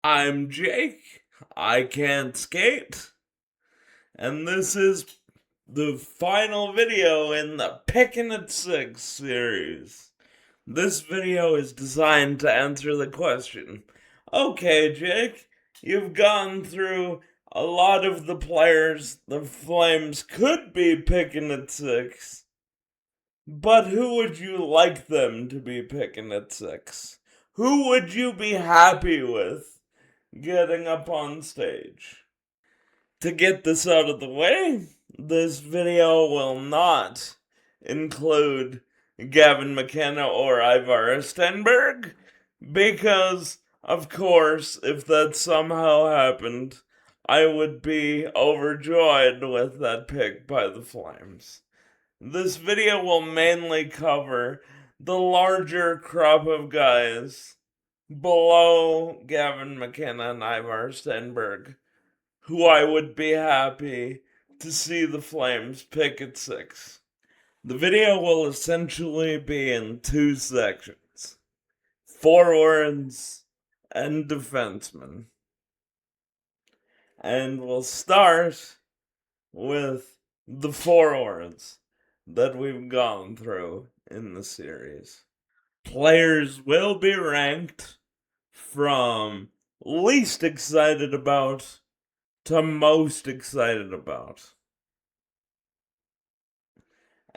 I'm Jake. I can't skate. And this is the final video in the Pickin At series. This video is designed to answer the question, okay, Jake, you've gone through a lot of the players the Flames could be picking at 6, but who would you like them to be picking at 6? Who would you be happy with getting up on stage? To get this out of the way, this video will not include Gavin McKenna or Ivar Stenberg, because, of course, if that somehow happened, I would be overjoyed with that pick by the Flames. This video will mainly cover the larger crop of guys below Gavin McKenna and Ivar Stenberg, who I would be happy to see the Flames pick at 6. The video will essentially be in 2 sections: forwards and defensemen. And we'll start with the forwards that we've gone through in the series. Players will be ranked from least excited about to most excited about.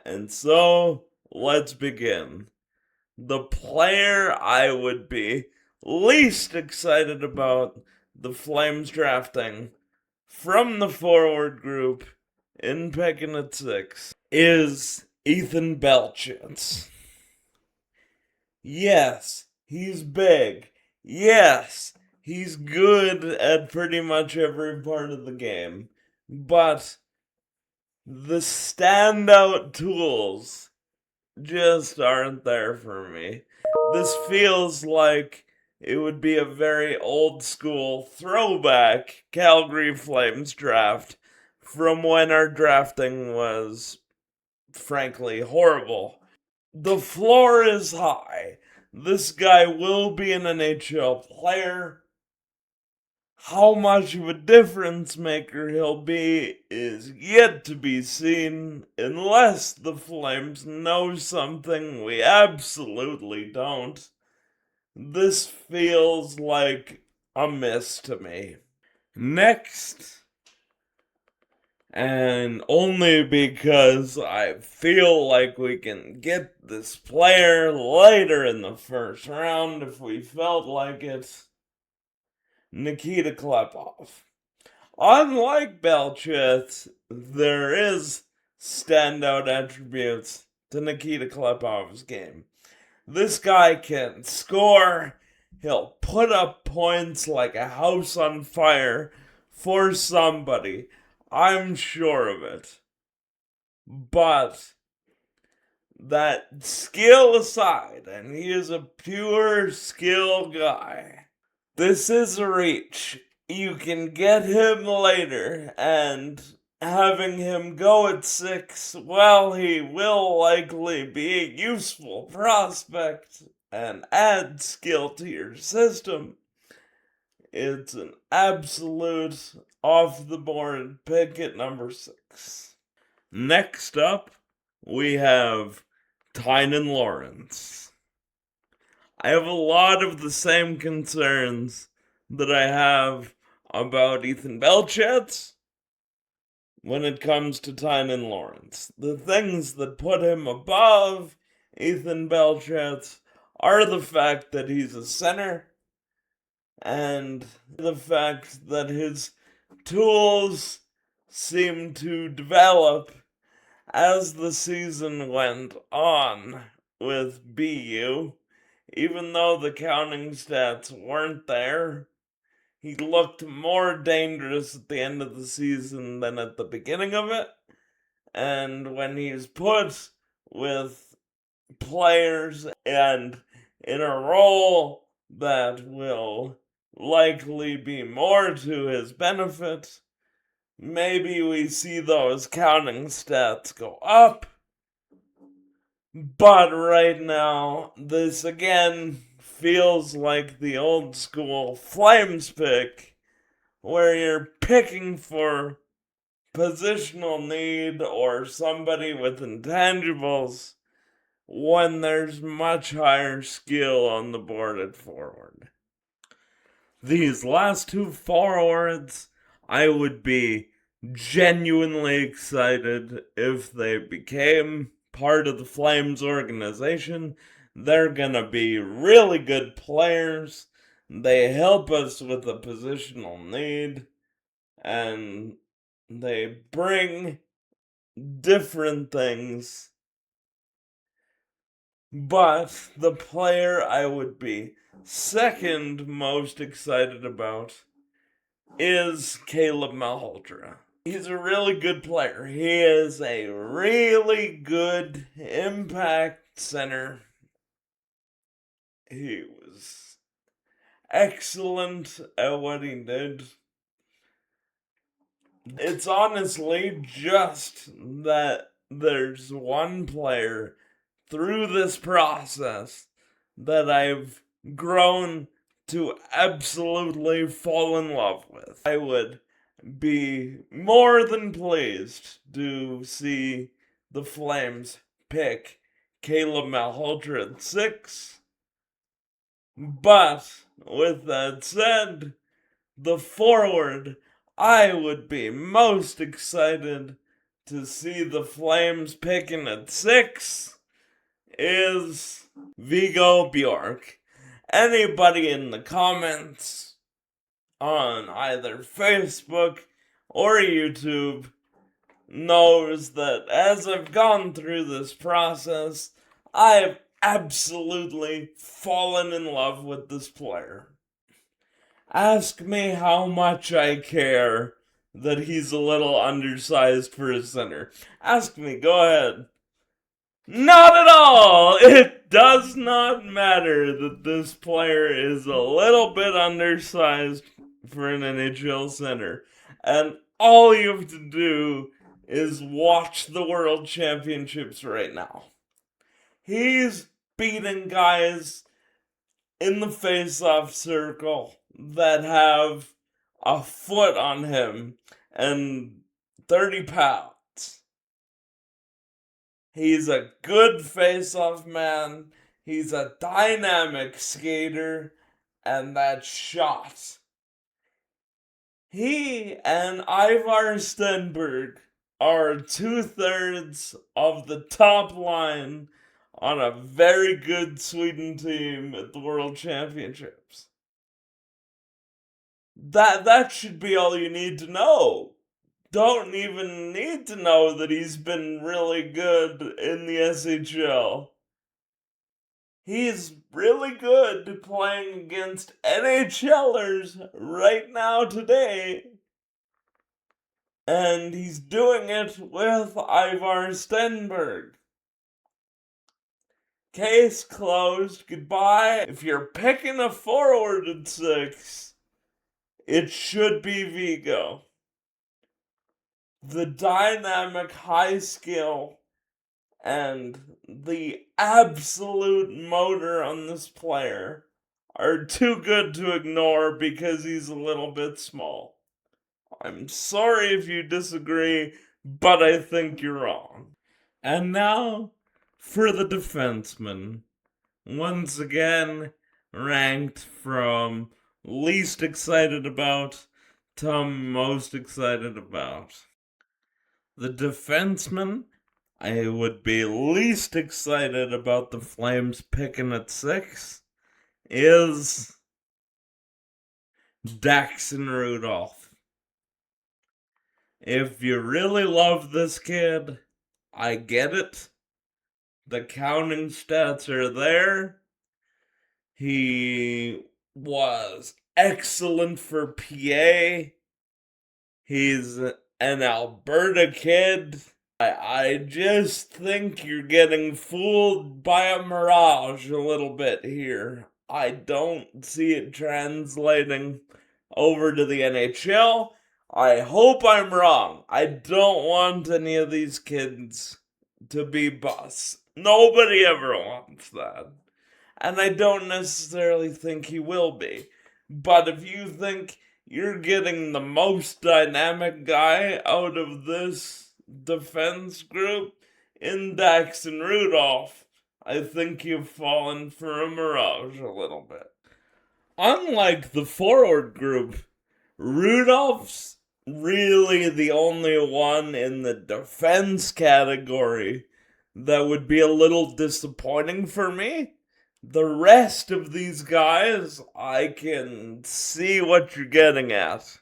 And so, let's begin. The player I would be least excited about the Flames drafting from the forward group in Pickin At 6 is Ethan Belchitz. Yes, he's big. Yes, he's good at pretty much every part of the game. But the standout tools just aren't there for me. This feels like it would be a very old school throwback Calgary Flames draft from when our drafting was frankly horrible. The floor is high. This guy will be an NHL player. How much of a difference maker he'll be is yet to be seen, unless the Flames know something we absolutely don't. This feels like a miss to me. Next, and only because I feel like we can get this player later in the first round if we felt like it, Nikita Klepov. Unlike Belchitz, there is standout attributes to Nikita Klepov's game. This guy can score. He'll put up points like a house on fire for somebody. I'm sure of it. But that skill aside, and he is a pure skill guy, this is a reach. You can get him later, and having him go at 6, well, he will likely be a useful prospect and add skill to your system. It's an absolute off-the-board pick at number 6. Next up, we have Tynan Lawrence. I have a lot of the same concerns that I have about Ethan Belchitz when it comes to Tynan Lawrence. The things that put him above Ethan Belchitz are the fact that he's a center and the fact that his tools seem to develop as the season went on with BU. Even though the counting stats weren't there, he looked more dangerous at the end of the season than at the beginning of it. And when he's put with players and in a role that will likely be more to his benefit, maybe we see those counting stats go up. But right now, this again feels like the old school Flames pick, where you're picking for positional need or somebody with intangibles when there's much higher skill on the board at forward. These last two forwards, I would be genuinely excited if they became part of the Flames organization. They're gonna be really good players. They help us with the positional need, and they bring different things. But the player I would be second most excited about is Caleb Malhotra. He's a really good player. He is a really good impact center. He was excellent at what he did. It's honestly just that there's one player through this process that I've grown to absolutely fall in love with. I would be more than pleased to see the Flames pick Caleb Malhotra at 6. But with that said, the forward I would be most excited to see the Flames picking at 6 is Viggo Bjork. Anybody in the comments on either Facebook or YouTube knows that as I've gone through this process, I've absolutely fallen in love with this player. Ask me how much I care that he's a little undersized for a center. Ask me, go ahead. Not at all! It does not matter that this player is a little bit undersized for an NHL center. And all you have to do is watch the World Championships right now. He's beating guys in the face-off circle that have a foot on him and 30 pounds. He's a good face-off man. He's a dynamic skater. And that shot. He and Ivar Stenberg are 2/3 of the top line on a very good Sweden team at the World Championships. That should be all you need to know. Don't even need to know that he's been really good in the SHL. He's really good playing against NHLers right now today. And he's doing it with Ivar Stenberg. Case closed. Goodbye. If you're picking a forward at 6, it should be Viggo. The dynamic high skill and the absolute motor on this player are too good to ignore because he's a little bit small. I'm sorry if you disagree, but I think you're wrong. And now for the defenseman. Once again, ranked from least excited about to most excited about. The defenseman I would be least excited about the Flames picking at 6 is Daxon Rudolph. If you really love this kid, I get it. The counting stats are there. He was excellent for PA. He's an Alberta kid. I just think you're getting fooled by a mirage a little bit here. I don't see it translating over to the NHL. I hope I'm wrong. I don't want any of these kids to be busts. Nobody ever wants that. and I don't necessarily think he will be. But if you think you're getting the most dynamic guy out of this defense group in Dax and Rudolph, I think you've fallen for a mirage a little bit. Unlike the forward group, Rudolph's really the only one in the defense category that would be a little disappointing for me. The rest of these guys, I can see what you're getting at,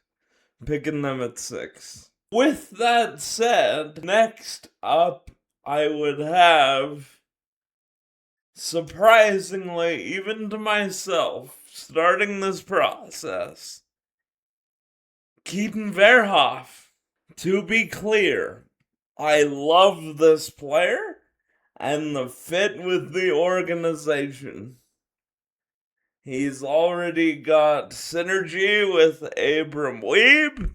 picking them at 6. With that said, next up, I would have, surprisingly, even to myself, starting this process, Keaton Verhoff. To be clear, I love this player and the fit with the organization. He's already got synergy with Abram Weeb.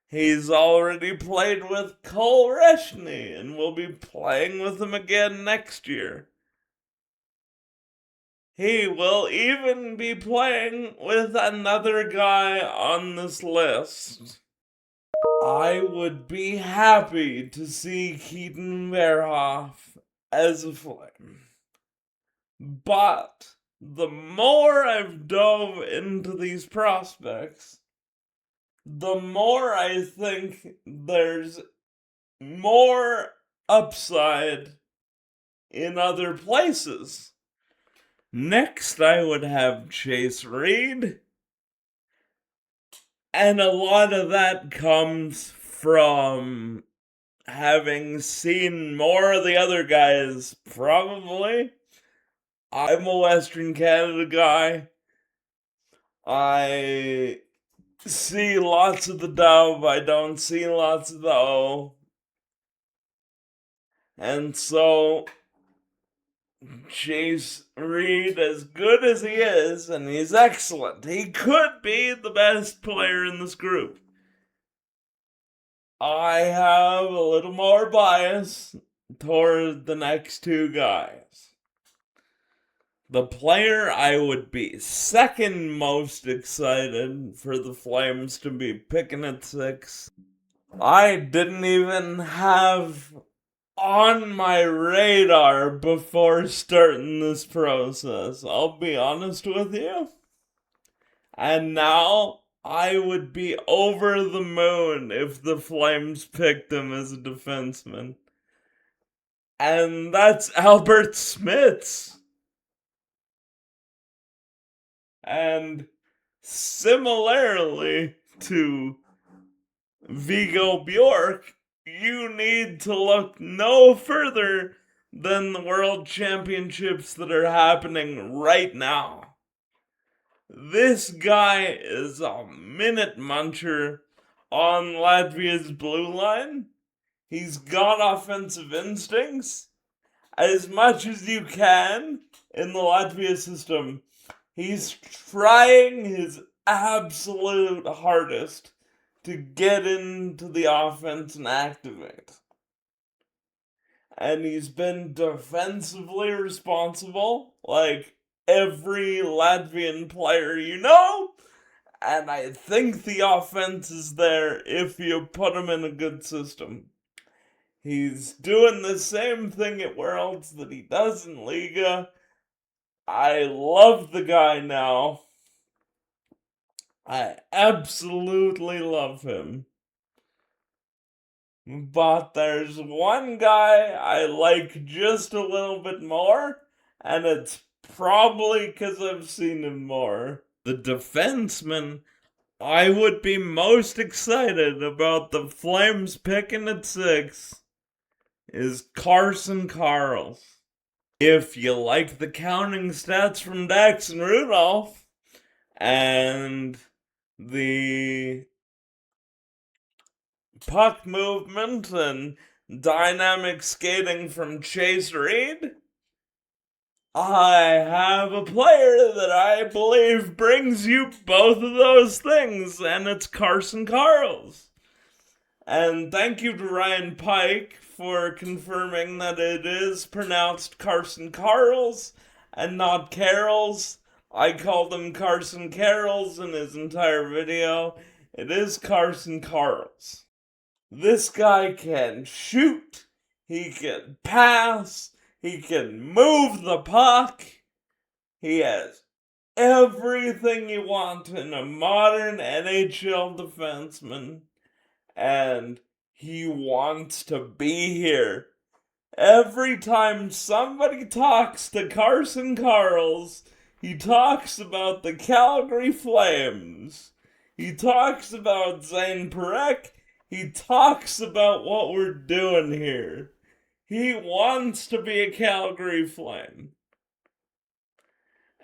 He's already played with Cole Reshney and will be playing with him again next year. He will even be playing with another guy on this list. I would be happy to see Keaton Verhoff as a Flame. But the more I've dove into these prospects, the more I think there's more upside in other places. Next, I would have Chase Reed. And a lot of that comes from having seen more of the other guys, probably. I'm a Western Canada guy. I see lots of the dub. I don't see lots of the O. And so, Chase Reed, as good as he is, and he's excellent, he could be the best player in this group. I have a little more bias toward the next two guys. The player I would be second most excited for the Flames to be picking at 6, I didn't even have on my radar before starting this process. I'll be honest with you. And now I would be over the moon if the Flames picked him as a defenseman. And that's Albert Smits. And similarly to Viggo Bjork, you need to look no further than the World Championships that are happening right now. This guy is a minute muncher on Latvia's blue line. He's got offensive instincts. As much as you can in the Latvia system, he's trying his absolute hardest to get into the offense and activate. And he's been defensively responsible, like every Latvian player you know. And I think the offense is there if you put him in a good system. He's doing the same thing at Worlds that he does in Liga. I love the guy now. I absolutely love him. But there's one guy I like just a little bit more, and it's probably because I've seen him more. The defenseman I would be most excited about the Flames picking at 6 is Carson Karls. If you like the counting stats from Dax and Rudolph, and the puck movement and dynamic skating from Chase Reed, I have a player that I believe brings you both of those things, and it's Carson Karls. And thank you to Ryan Pike for confirming that it is pronounced Carson Karls, and not Carols. I called him Carson Carols in his entire video. It is Carson Carls. This guy can shoot, he can pass, he can move the puck. He has everything you want in a modern NHL defenseman, and he wants to be here. Every time somebody talks to Carson Carls, he talks about the Calgary Flames. He talks about Zane Parekh. He talks about what we're doing here. He wants to be a Calgary Flame.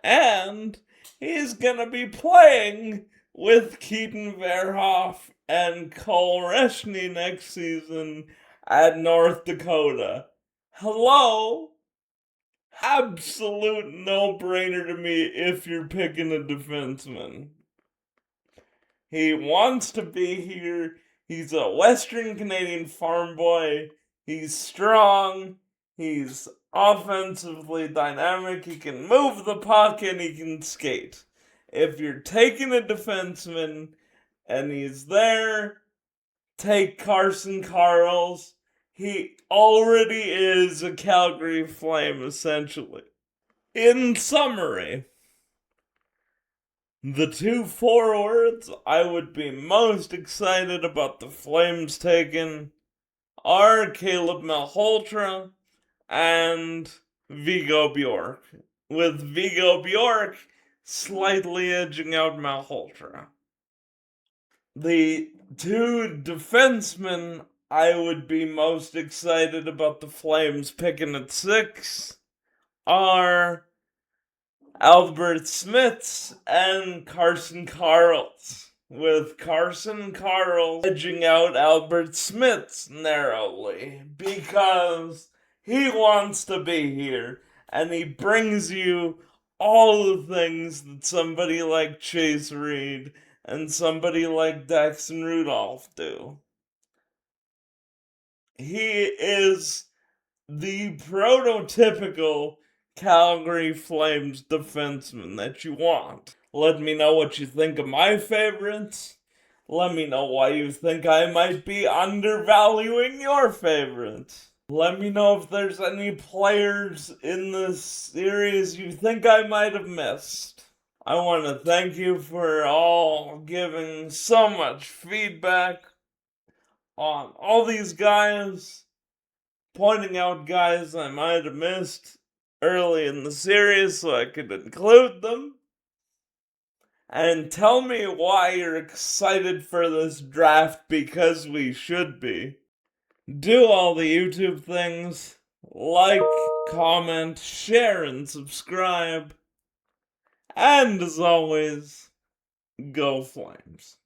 And he's gonna be playing with Keaton Verhoff and Cole Reshney next season at North Dakota. Hello? Absolute no-brainer to me if you're picking a defenseman. He wants to be here. He's a Western Canadian farm boy. He's strong. He's offensively dynamic. He can move the puck and he can skate. If you're taking a defenseman and he's there, take Carson Carls. He already is a Calgary Flame, essentially. In summary, the two forwards I would be most excited about the Flames taking are Caleb Malhotra and Viggo Bjork, with Viggo Bjork slightly edging out Malhotra. The two defensemen I would be most excited about the Flames picking at 6 are Albert Smits and Carson Carls, with Carson Carls edging out Albert Smits narrowly because he wants to be here and he brings you all the things that somebody like Chase Reed and somebody like Daxton Rudolph do. He is the prototypical Calgary Flames defenseman that you want. Let me know what you think of my favorites. Let me know why you think I might be undervaluing your favorites. Let me know if there's any players in this series you think I might have missed. I want to thank you for all giving so much feedback on all these guys, pointing out guys I might have missed early in the series so I could include them. And tell me why you're excited for this draft, because we should be. Do all the YouTube things. Like, comment, share, and subscribe. And as always, go Flames.